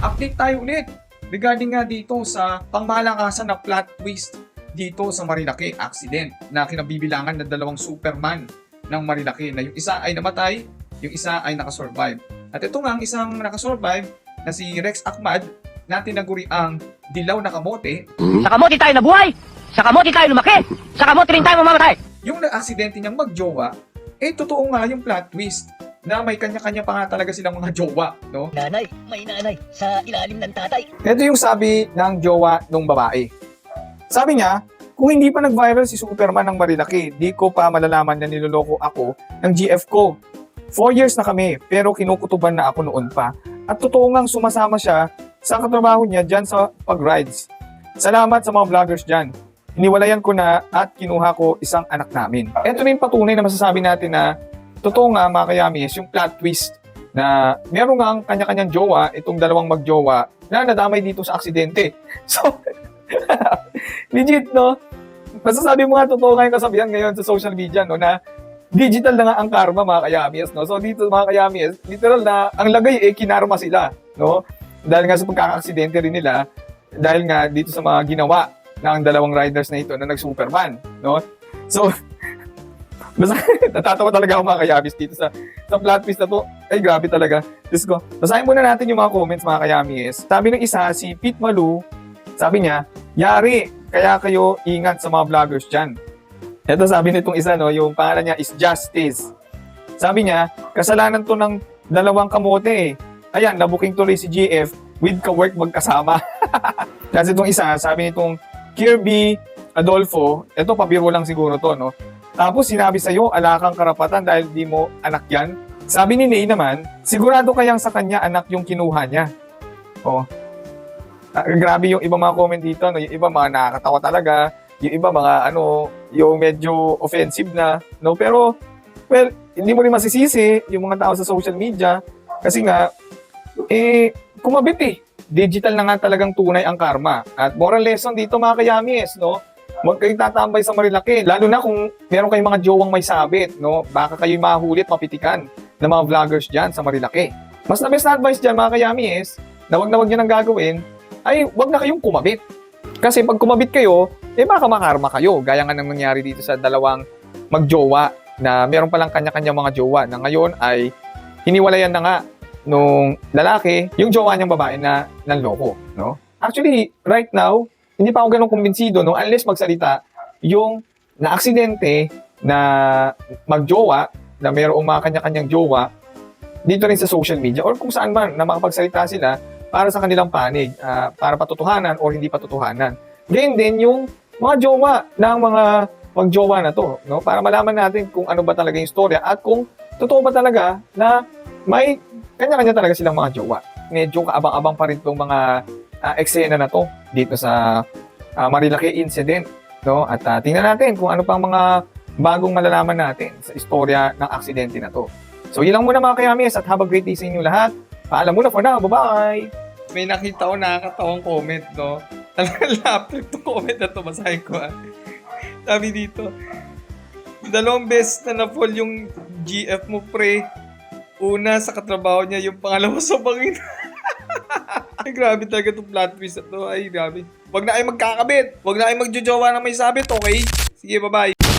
Update tayo ulit regarding nga dito sa pangmalakasan na plot twist dito sa Marilaki accident na kinabibilangan ng dalawang Superman ng Marilaki na yung isa ay namatay, yung isa ay nakasurvive. At ito nga ang isang nakasurvive na si Rex Ahmad na tinaguri ang dilaw na kamote. Sa kamote tayo nabuhay! Sa kamote tayo lumaki! Sa kamote rin tayo mamamatay! Yung na-aksidente niyang magjowa, totoo nga yung plot twist na may kanya-kanya pa nga talaga silang mga jowa, no? Nanay, may nanay sa ilalim ng tatay. Ito yung sabi ng jowa nung babae. Sabi niya, kung hindi pa nag-viral si Superman ng Marilaki, di ko pa malalaman na niloloko ako ng GF ko. 4 years na kami, pero kinukutuban na ako noon pa. At totoo ngang sumasama siya sa katrabaho niya dyan sa pag-rides. Salamat sa mga vloggers dyan. Iniwalayan ko na at kinuha ko isang anak namin. Ito na yung patunay na masasabi natin na totoo nga mga kayamis, yung plot twist na meron nga ang kanya-kanyang jowa, itong dalawang magjowa na nadamay dito sa aksidente. So, legit, no? Masasabi mo nga totoo nga yung kasabihan ngayon sa social media, no? Na digital na nga ang karma, mga kayamis, no? So, dito mga kayamis, literal na ang lagay kinarma sila, no? Dahil nga sa pagkaka-aksidente rin nila, dahil nga dito sa mga ginawa ng dalawang riders na ito na nag-Superman, no? So, natatawa talaga ako mga kayamis dito sa plot twist na to. Ay, grabe talaga. Diyos ko. Basahin muna natin yung mga comments mga kayamis. Sabi ng isa, si Pete Malu, sabi niya, yari, kaya kayo ingat sa mga vloggers dyan. Ito sabi nitong isa, no, yung pangalan niya is Justice. Sabi niya, kasalanan to ng dalawang kamote eh. Ayan, nabuking tuloy si GF with ka-work magkasama. Kasi itong isa, sabi nitong Kirby Adolfo, ito pabiro lang siguro to, no? Tapos sinabi sa'yo, ala kang karapatan dahil di mo anak yan. Sabi ni Ney naman, sigurado kayang sa kanya anak yung kinuha niya. Oh. Grabe yung iba mga comment dito, no? Yung iba mga nakakatawa talaga, yung iba mga yung medyo offensive na, no? Pero, well, hindi mo rin masisisi yung mga tao sa social media kasi nga, kumabit eh. Digital na nga talagang tunay ang karma. At moral lesson dito mga kayamis, no? Huwag kayong tatambay sa Marilaki. Lalo na kung meron kayong mga jowang may sabit, no? Baka kayo mahulit, mapitikan ng mga vloggers dyan sa Marilaki. Mas na best na advice dyan, mga kayamis, na wag nyo nang gagawin, ay wag na kayong kumabit. Kasi pag kumabit kayo, baka makarma kayo. Gaya nga nang nangyari dito sa dalawang magjowa na meron palang kanya-kanya mga jowa na ngayon ay hiniwalayan na nga nung lalaki yung jowa niyang babae na nanloko, no? Actually, right now, hindi pa ako ganun kumbinsido, no? Unless magsalita yung na-aksidente na magjowa, na mayroong mga kanya-kanyang jowa, dito rin sa social media, or kung saan man na makapagsalita sila para sa kanilang panig, para patutuhanan or hindi patutuhanan. Ganyan din yung mga jowa ng mga magjowa na to, no? Para malaman natin kung ano ba talaga yung storya at kung totoo ba talaga na may kanya-kanya talaga silang mga jowa. Medyo kaabang-abang pa rin itong mga eksena na to dito sa Marilaki incident, no? At tingnan natin kung ano pang mga bagong malalaman natin sa istorya ng aksidente na to. So yun lang muna mga kayamis at have a great day sa inyo lahat. Paalam muna for now. Bye-bye! May nakita ko nakakatawang comment, no? Talagang lapit itong comment na to. Basahin ko. Sabi dito, 2 beses na na-fall yung GF mo, pre. Una sa katrabaho niya, yung pangalawa sa bangin. Ay, grabe talaga itong plot twist na to. Ay, grabe. Huwag na kayo magkakabit. Huwag na kayo magjojowa na may sabit, okay? Sige, bye-bye.